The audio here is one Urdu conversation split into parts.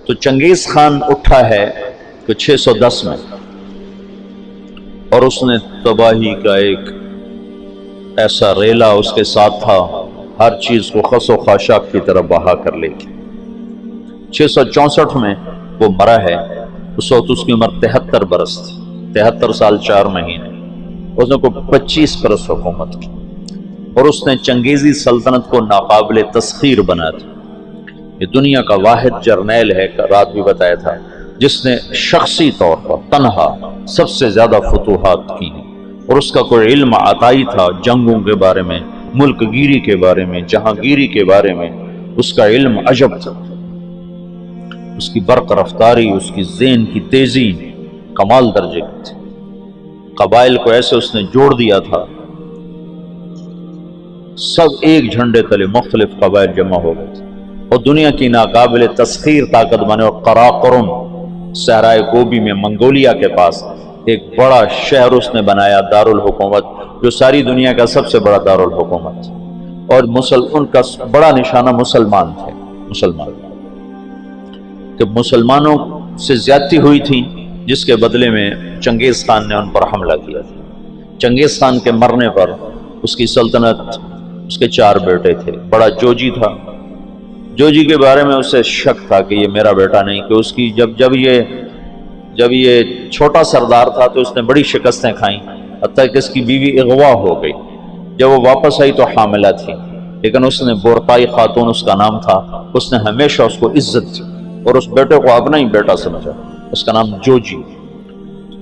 تو چنگیز خان اٹھا ہے کہ 610 میں، اور اس نے تباہی کا ایک ایسا ریلا اس کے ساتھ تھا، ہر چیز کو خس و خاشاک کی طرف بہا کر لے گی۔ 664 میں وہ مرا ہے، اس وقت اس کی عمر 73 برس تھی، 73 سال 4 مہینے۔ اس نے کوئی 25 برس حکومت کی، اور اس نے چنگیزی سلطنت کو ناقابل تسخیر بنا دیا۔ یہ دنیا کا واحد جرنیل ہے، رات بھی بتایا تھا، جس نے شخصی طور پر تنہا سب سے زیادہ فتوحات کی، اور اس کا کوئی علم عطائی تھا جنگوں کے بارے میں، ملک گیری کے بارے میں، جہاں گیری کے بارے میں اس کا علم عجب تھا۔ اس کی برق رفتاری، اس کی ذہن کی تیزی کمال درجے کی تھی۔ قبائل کو ایسے اس نے جوڑ دیا تھا، سب ایک جھنڈے تلے مختلف قبائل جمع ہو گئے تھے، اور دنیا کی ناقابل تسخیر طاقت بنے۔ اور قراقرم صحرائے گوبی میں منگولیا کے پاس ایک بڑا شہر اس نے بنایا، دارالحکومت، جو ساری دنیا کا سب سے بڑا دارالحکومت، اور ان کا بڑا نشانہ مسلمان تھے۔ کہ مسلمانوں سے زیادتی ہوئی تھی، جس کے بدلے میں چنگیز خان نے ان پر حملہ کیا تھا۔ چنگیز خان کے مرنے پر اس کی سلطنت، اس کے 4 بیٹے تھے۔ بڑا جوجی تھا، جوجی کے بارے میں اسے شک تھا کہ یہ میرا بیٹا نہیں، کہ اس کی جب یہ چھوٹا سردار تھا تو اس نے بڑی شکستیں کھائیں، حتیٰ کہ اس کی بیوی اغوا ہو گئی۔ جب وہ واپس آئی تو حاملہ تھی، لیکن اس نے بورتائی خاتون اس کا نام تھا، اس نے ہمیشہ اس کو عزت دی اور اس بیٹے کو اپنا ہی بیٹا سمجھا، اس کا نام جوجی۔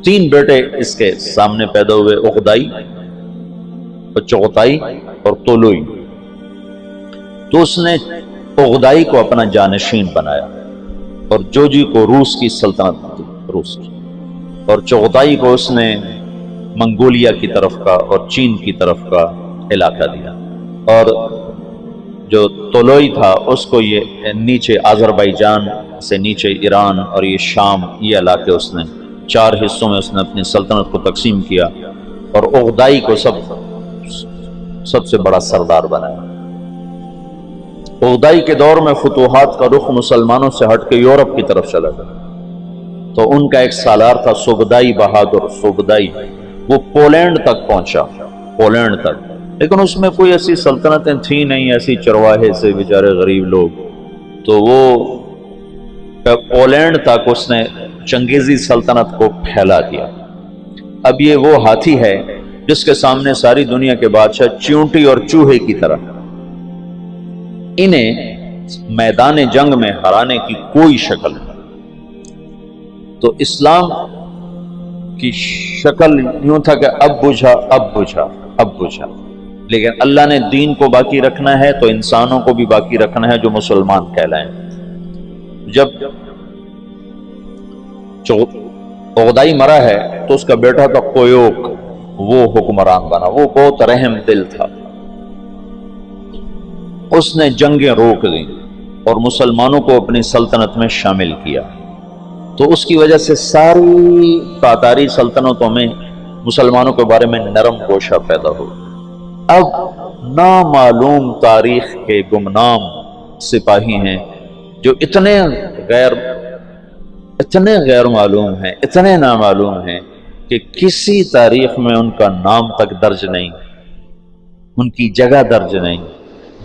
3 بیٹے اس کے سامنے پیدا ہوئے، اغدائی، چغتائی اور طولوئی۔ تو اس نے اغدائی کو اپنا جانشین بنایا، اور جوجی کو روس کی سلطنت دی، روس کی، اور چغتائی کو اس نے منگولیا کی طرف کا اور چین کی طرف کا علاقہ دیا، اور جو طولوئی تھا اس کو یہ نیچے آذربائیجان سے نیچے ایران اور یہ شام، یہ علاقے اس نے 4 حصوں میں اس نے اپنی سلطنت کو تقسیم کیا، اور اغدائی کو سب سے بڑا سردار بنایا۔ اغدائی کے دور میں فتوحات کا رخ مسلمانوں سے ہٹ کے یورپ کی طرف چلا گیا، تو ان کا ایک سالار تھا سوگدائی بہادر، سوگدائی، وہ پولینڈ تک پہنچا، پولینڈ تک، لیکن اس میں کوئی ایسی سلطنتیں تھیں نہیں، ایسی چرواہے سے بیچارے غریب لوگ، تو وہ پولینڈ تک اس نے چنگیزی سلطنت کو پھیلا دیا۔ اب یہ وہ ہاتھی ہے جس کے سامنے ساری دنیا کے بادشاہ چیونٹی اور چوہے کی طرح، انہیں میدان جنگ میں ہرانے کی کوئی شکل نہیں۔ تو اسلام کی شکل یوں تھا کہ اب بجھا، لیکن اللہ نے دین کو باقی رکھنا ہے تو انسانوں کو بھی باقی رکھنا ہے جو مسلمان کہلائیں۔ جب اغدائی مرا ہے تو اس کا بیٹا تھا کویوک، وہ حکمران بنا، وہ بہت رحم دل تھا، اس نے جنگیں روک دیں اور مسلمانوں کو اپنی سلطنت میں شامل کیا، تو اس کی وجہ سے ساری تاتاری سلطنتوں میں مسلمانوں کے بارے میں نرم گوشہ پیدا ہو۔ اب نامعلوم تاریخ کے گمنام سپاہی ہیں جو اتنے غیر معلوم ہیں، اتنے نامعلوم ہیں کہ کسی تاریخ میں ان کا نام تک درج نہیں، ان کی جگہ درج نہیں،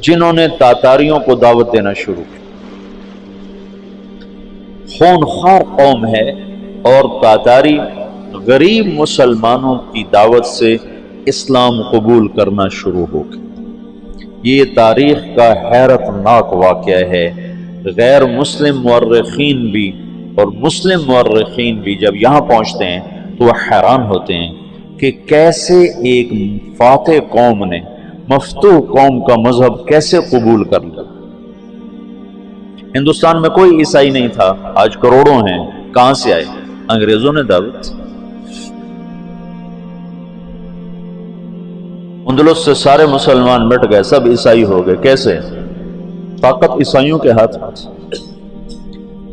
جنہوں نے تاتاریوں کو دعوت دینا شروع کی۔ خونخوار قوم ہے، اور تاتاری غریب مسلمانوں کی دعوت سے اسلام قبول کرنا شروع ہو گئے۔ یہ تاریخ کا حیرت ناک واقعہ ہے۔ غیر مسلم مورخین بھی اور مسلم مورخین بھی جب یہاں پہنچتے ہیں تو وہ حیران ہوتے ہیں کہ کیسے ایک فاتح قوم نے مفتوح قوم کا مذہب کیسے قبول کر لیا۔ ہندوستان میں کوئی عیسائی نہیں تھا، آج کروڑوں ہیں، کہاں سے آئے؟ انگریزوں نے دعوت۔ اندلس سے سارے مسلمان مٹ گئے، سب عیسائی ہو گئے، کیسے؟ طاقت عیسائیوں کے ہاتھ میں۔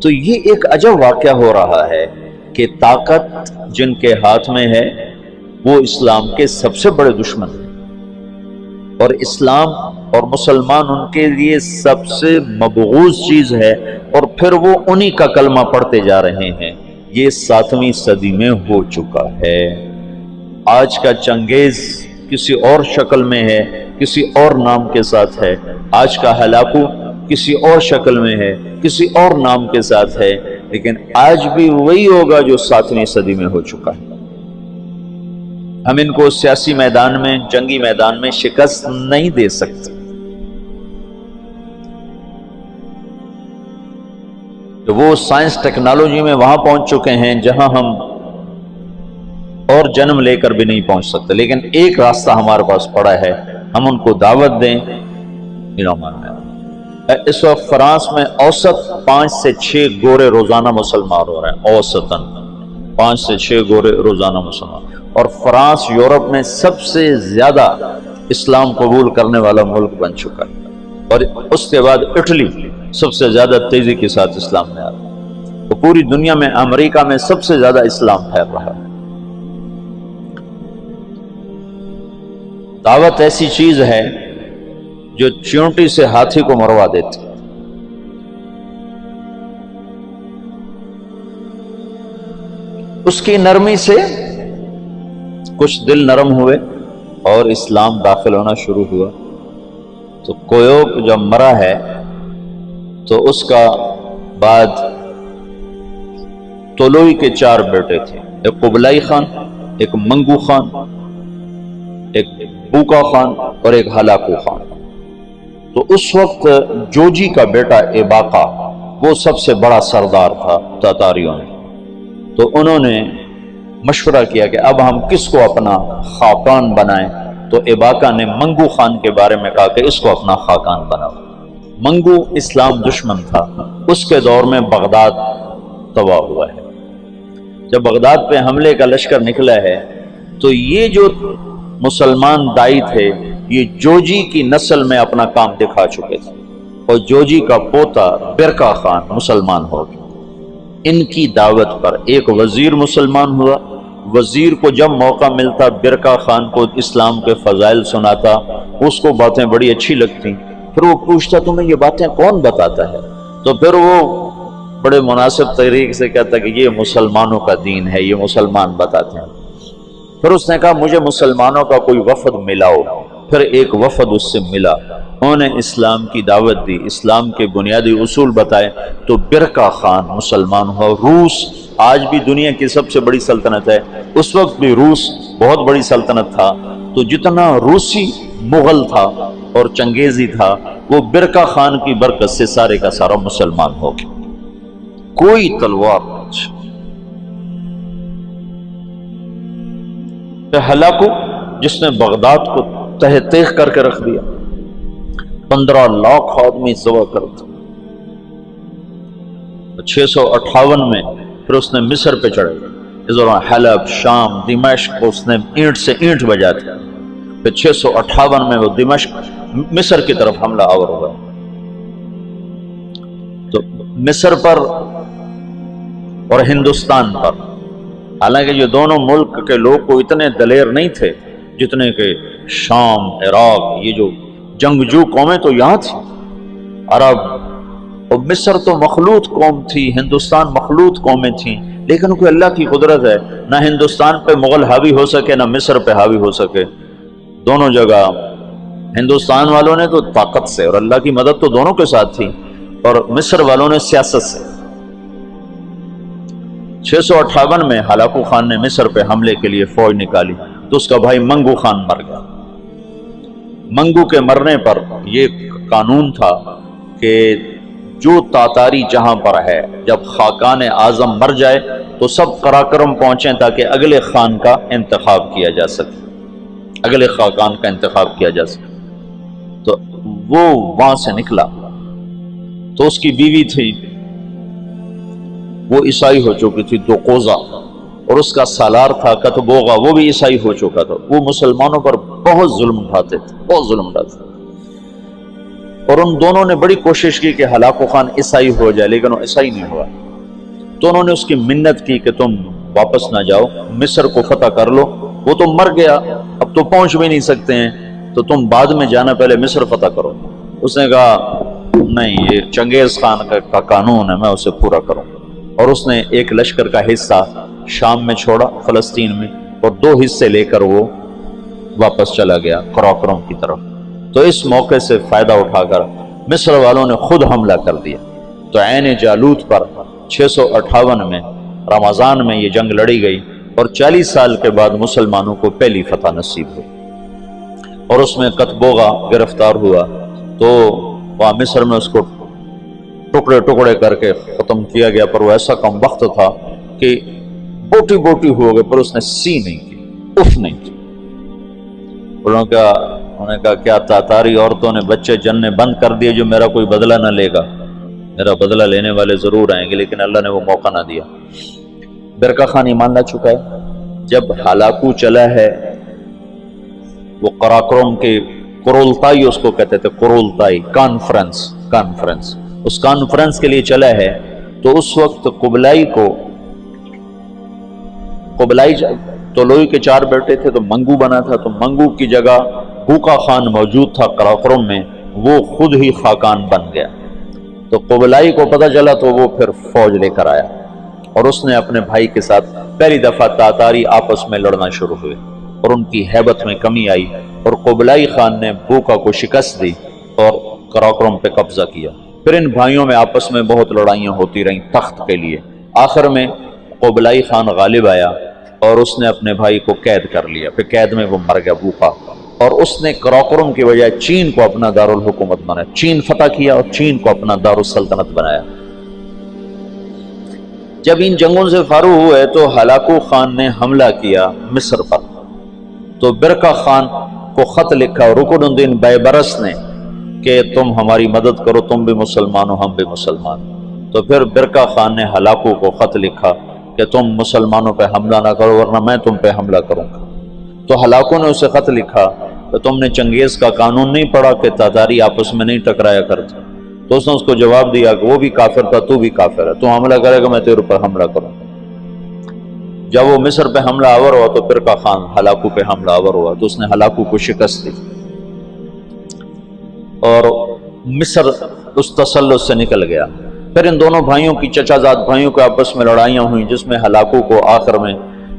تو یہ ایک عجب واقعہ ہو رہا ہے کہ طاقت جن کے ہاتھ میں ہے وہ اسلام کے سب سے بڑے دشمن ہیں، اور اسلام اور مسلمان ان کے لیے سب سے مبغوض چیز ہے، اور پھر وہ انہی کا کلمہ پڑھتے جا رہے ہیں۔ یہ 7ویں صدی میں ہو چکا ہے۔ آج کا چنگیز کسی اور شکل میں ہے، کسی اور نام کے ساتھ ہے۔ آج کا ہلاکو کسی اور شکل میں ہے، کسی اور نام کے ساتھ ہے، لیکن آج بھی وہی ہوگا جو 7ویں صدی میں ہو چکا ہے۔ ہم ان کو سیاسی میدان میں، جنگی میدان میں شکست نہیں دے سکتے۔ تو وہ سائنس ٹیکنالوجی میں وہاں پہنچ چکے ہیں جہاں ہم اور جنم لے کر بھی نہیں پہنچ سکتے، لیکن ایک راستہ ہمارے پاس پڑا ہے، ہم ان کو دعوت دیں۔ اس وقت فرانس میں اوسط 5 سے 6 گورے روزانہ مسلمان ہو رہے ہیں، اوسطاً 5 سے 6 گورے روزانہ مسلمان، اور فرانس یورپ میں سب سے زیادہ اسلام قبول کرنے والا ملک بن چکا ہے، اور اس کے بعد اٹلی سب سے زیادہ تیزی کے ساتھ اسلام میں آ رہا ہے، تو پوری دنیا میں امریکہ میں سب سے زیادہ اسلام پھیل رہا ہے۔ دعوت ایسی چیز ہے جو چیونٹی سے ہاتھی کو مروا دیتی۔ اس کی نرمی سے کچھ دل نرم ہوئے اور اسلام داخل ہونا شروع ہوا۔ تو کویوک جب مرا ہے تو اس کا بعد طولوئی کے 4 بیٹے تھے، ایک قبلائی خان، ایک منگو خان، ایک بوکا خان اور ایک ہلاکو خان۔ تو اس وقت جوجی کا بیٹا ایباقا وہ سب سے بڑا سردار تھا تاتاریوں میں، تو انہوں نے مشورہ کیا کہ اب ہم کس کو اپنا خاقان بنائیں، تو ایباقا نے منگو خان کے بارے میں کہا کہ اس کو اپنا خاقان بناؤ۔ منگو اسلام دشمن تھا، اس کے دور میں بغداد تباہ ہوا ہے۔ جب بغداد پہ حملے کا لشکر نکلا ہے تو یہ جو مسلمان دائی تھے یہ جوجی کی نسل میں اپنا کام دکھا چکے تھے، اور جوجی کا پوتا برکا خان مسلمان ہو گیا۔ ان کی دعوت پر ایک وزیر مسلمان ہوا۔ وزیر کو جب موقع ملتا برکا خان کو اسلام کے فضائل سناتا، اس کو باتیں بڑی اچھی لگتی، پھر وہ پوچھتا تمہیں یہ باتیں کون بتاتا ہے؟ تو پھر وہ بڑے مناسب طریقے سے کہتا کہ یہ مسلمانوں کا دین ہے، یہ مسلمان بتاتے ہیں۔ پھر اس نے کہا مجھے مسلمانوں کا کوئی وفد ملاؤ۔ پھر ایک وفد اس سے ملا، انہوں نے اسلام کی دعوت دی، اسلام کے بنیادی اصول بتائے، تو برکا خان مسلمان ہوا۔ روس آج بھی دنیا کی سب سے بڑی سلطنت ہے، اس وقت بھی روس بہت بڑی سلطنت تھا، تو جتنا روسی مغل تھا اور چنگیزی تھا وہ برکا خان کی برکت سے سارے کا سارا مسلمان ہو گیا۔ کوئی تلوار نہیں۔ ہلاکو جس نے بغداد کو تہ تیغ کر کے رکھ دیا، 15 لاکھ آدمی ذبح کر دیا۔ 658 میں پھر اس نے مصر پہ چڑھے، اس دوران حلب، شام، دمشق کو اس نے اینٹ سے اینٹ بجا دیا۔ پھر 658 میں وہ دمشق مصر کی طرف حملہ آور ہوا۔ تو مصر پر اور ہندوستان پر، حالانکہ یہ دونوں ملک کے لوگ کو اتنے دلیر نہیں تھے جتنے کہ شام، عراق، یہ جو جنگجو قومیں تو یہاں تھی، عرب اور مصر تو مخلوط قوم تھی، ہندوستان مخلوط قومیں تھیں، لیکن کوئی اللہ کی قدرت ہے، نہ ہندوستان پہ مغل حاوی ہو سکے نہ مصر پہ حاوی ہو سکے۔ دونوں جگہ ہندوستان والوں نے تو طاقت سے، اور اللہ کی مدد تو دونوں کے ساتھ تھی، اور مصر والوں نے سیاست سے۔ 658 میں ہلاکو خان نے مصر پہ حملے کے لیے فوج نکالی تو اس کا بھائی منگو خان مر گیا۔ منگو کے مرنے پر یہ قانون تھا کہ جو تاتاری جہاں پر ہے، جب خاقان اعظم مر جائے تو سب قراقرم پہنچیں تاکہ اگلے خان کا انتخاب کیا جا سکے، اگلے خاقان کا انتخاب کیا جا سکے۔ تو وہ وہاں سے نکلا، تو اس کی بیوی تھی وہ عیسائی ہو چکی تھی دوقوزہ، اور اس کا سالار تھا کتبوغا، وہ بھی عیسائی ہو چکا تھا۔ وہ مسلمانوں پر بہت ظلم اٹھاتے تھے، بہت ظلم اٹھاتے تھے، اور ان دونوں نے بڑی کوشش کی کہ ہلاکو خان عیسائی ہو جائے، لیکن وہ عیسائی نہیں ہوا۔ تو انہوں نے اس کی منت کی کہ تم واپس نہ جاؤ، مصر کو فتح کر لو۔ وہ تو مر گیا، اب تو پہنچ بھی نہیں سکتے ہیں، تو تم بعد میں جانا، پہلے مصر فتح کرو۔ اس نے کہا نہیں، یہ چنگیز خان کا قانون ہے، میں اسے پورا کروں۔ اور اس نے ایک لشکر کا حصہ شام میں چھوڑا، فلسطین میں، اور 2 حصے لے کر وہ واپس چلا گیا قراقرم کی طرف۔ تو اس موقع سے فائدہ اٹھا کر مصر والوں نے خود حملہ کر دیا۔ تو عین جالوت پر 658 میں رمضان میں یہ جنگ لڑی گئی، اور 40 سال کے بعد مسلمانوں کو پہلی فتح نصیب ہوئی۔ اور اس میں قتبوغا گرفتار ہوا، تو وہاں مصر میں اس کو ٹکڑے ٹکڑے کر کے ختم کیا گیا، پر وہ ایسا کم وقت تھا کہ بوٹی بوٹی ہو گئے، پر اس نے سی نہیں کی، اف نہیں کی۔ انہوں نے کہا کیا تاتاری عورتوں نے بچے جننے بند کر دیے جو میرا کوئی بدلہ نہ لے گا؟ میرا بدلہ لینے والے ضرور آئیں گے، لیکن اللہ نے وہ موقع نہ دیا۔ برقع خان ایمان لا چکا ہے۔ جب ہلاکو چلا ہے، وہ قراقرم کے قرولتائی اس کو کہتے تھے، قرولتائی کانفرنس، اس کانفرنس کے لیے چلا ہے، تو اس وقت قبلائی طلوئی کے 4 بیٹے تھے، تو منگو بنا تھا، تو منگو کی جگہ بوقا خان موجود تھا قراقرم میں، وہ خود ہی خاقان بن گیا۔ تو قبلائی کو پتہ چلا، تو وہ پھر فوج لے کر آیا، اور اس نے اپنے بھائی کے ساتھ پہلی دفعہ تاتاری آپس میں لڑنا شروع ہوئے، اور ان کی ہیبت میں کمی آئی، اور قبلائی خان نے بوقا کو شکست دی اور قراقرم پہ قبضہ کیا۔ پھر ان بھائیوں میں آپس میں بہت لڑائیاں ہوتی رہیں تخت کے لیے۔ آخر میں قبلائی خان غالب آیا، اور اس نے اپنے بھائی کو قید کر لیا، پھر قید میں وہ مر گیا بوقا، اور اس نے قراقرم کی بجائے چین کو اپنا دارالحکومت بنایا، چین فتح کیا اور چین کو اپنا دارالسلطنت بنایا۔ جب ان جنگوں سے فارغ ہوئے تو ہلاکو خان نے حملہ کیا مصر پر، تو برقع خان کو خط لکھا رکن الدین بیبرس نے کہ تم ہماری مدد کرو، تم بھی مسلمان ہو، ہم بھی مسلمان۔ تو پھر برقع خان نے ہلاکو کو خط لکھا کہ تم مسلمانوں پہ حملہ نہ کرو، ورنہ میں تم پہ حملہ کروں گا۔ تو ہلاکو نے اسے خط لکھا کہ تم نے چنگیز کا قانون نہیں پڑھا کہ تاتاری آپس میں نہیں ٹکرایا کرتے؟ تو اس نے اس کو جواب دیا کہ وہ بھی کافر تھا، تو بھی کافر ہے، تو حملہ کرے گا میں تیرے پر حملہ کروں گا۔ جب وہ مصر پہ حملہ آور ہوا تو برقع خان ہلاکو پہ حملہ آور ہوا، تو اس نے ہلاکو کو شکست دی، اور مصر اس تسلط سے نکل گیا۔ پھر ان دونوں بھائیوں کی، چچا زاد بھائیوں کے آپس میں لڑائیاں ہوئیں، جس میں ہلاکو کو آخر میں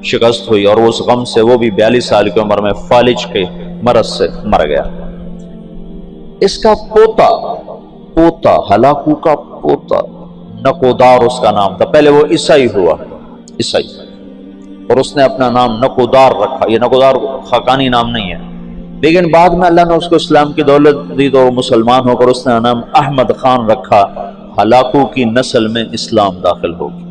شکست ہوئی، اور اس غم سے وہ بھی 42 سال کی عمر میں فالج کے مرض سے مر گیا۔ اس کا پوتا ہلاکو کا پوتا نکودار اس کا نام تھا، پہلے وہ عیسائی ہوا، عیسائی، اور اس نے اپنا نام نکودار رکھا۔ یہ نکودار خاقانی نام نہیں ہے، لیکن بعد میں اللہ نے اس کو اسلام کی دولت دی تو وہ مسلمان ہو کر اس نے نام احمد خان رکھا۔ ہلاکو کی نسل میں اسلام داخل ہو گیا۔